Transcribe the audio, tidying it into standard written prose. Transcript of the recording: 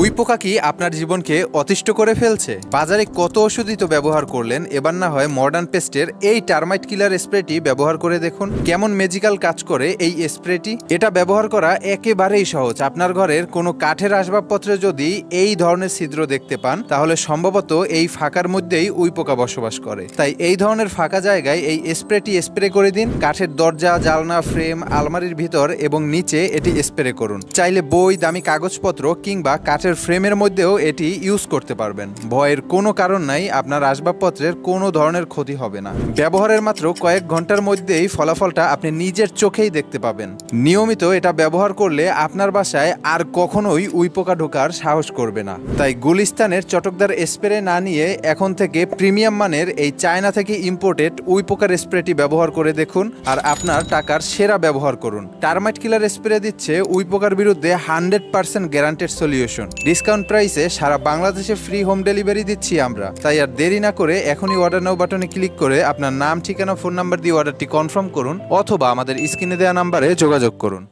We পোকা কি আপনার জীবনকে অতিষ্ঠ করে ফেলছে? বাজারে কত ওষুধই তো ব্যবহার করলেন, এবার না হয় মডার্ন পেস্টের এই টার্মাইট কিলার স্প্রেটি ব্যবহার করে দেখুন কেমন ম্যাজিক্যাল কাজ করে এই স্প্রেটি। এটা ব্যবহার করা একেবারেই সহজ। আপনার ঘরের কোনো কাঠের আসবাবপত্রে যদি এই ধরনের ছিদ্র দেখতে পান, তাহলে সম্ভবত এই ফাঁকার মধ্যেই উই পোকা বসবাস করে। তাই এই ধরনের ফাঁকা জায়গায় এই স্প্রেটি স্প্রে করে দিন। কাঠের দরজা, জালনা, ফ্রেম, আলমারির ভিতর এবং নিচে এটি স্প্রে করুন। চাইলে বই, দামি কাগজপত্র কিংবা কাঠের ফ্রেমের মধ্যেও এটি ইউজ করতে পারবেন। ভয়ের কোনো কারণ নাই, আপনার আসবাবপত্রের কোনো ধরনের ক্ষতি হবে না। ব্যবহারের মাত্র কয়েক ঘন্টার মধ্যেই ফলাফলটা আপনি নিজের চোখেই দেখতে পাবেন। নিয়মিত এটা ব্যবহার করলে আপনার বাসায় আর কখনোই উই পোকা ঢোকার সাহস করবে না। তাই গুলিস্তানের চটকদার স্প্রে না নিয়ে এখন থেকে প্রিমিয়াম মানের এই চায়না থেকে ইম্পোর্টেড উই পোকার স্প্রেটি ব্যবহার করে দেখুন আর আপনার টাকার সেরা ব্যবহার করুন। টার্মাইট কিলার স্প্রে দিচ্ছে উই পোকার বিরুদ্ধে 100% গ্যারান্টেড সলিউশন। ডিসকাউন্ট প্রাইসে সারা বাংলাদেশে ফ্রি হোম ডেলিভারি দিচ্ছি আমরা। তাই আর দেরি না করে এখনই অর্ডার নাও বাটনে ক্লিক করে আপনার নাম, ঠিকানা, ফোন নাম্বার দিয়ে অর্ডারটি কনফার্ম করুন অথবা আমাদের স্ক্রিনে দেওয়া নাম্বারে যোগাযোগ করুন।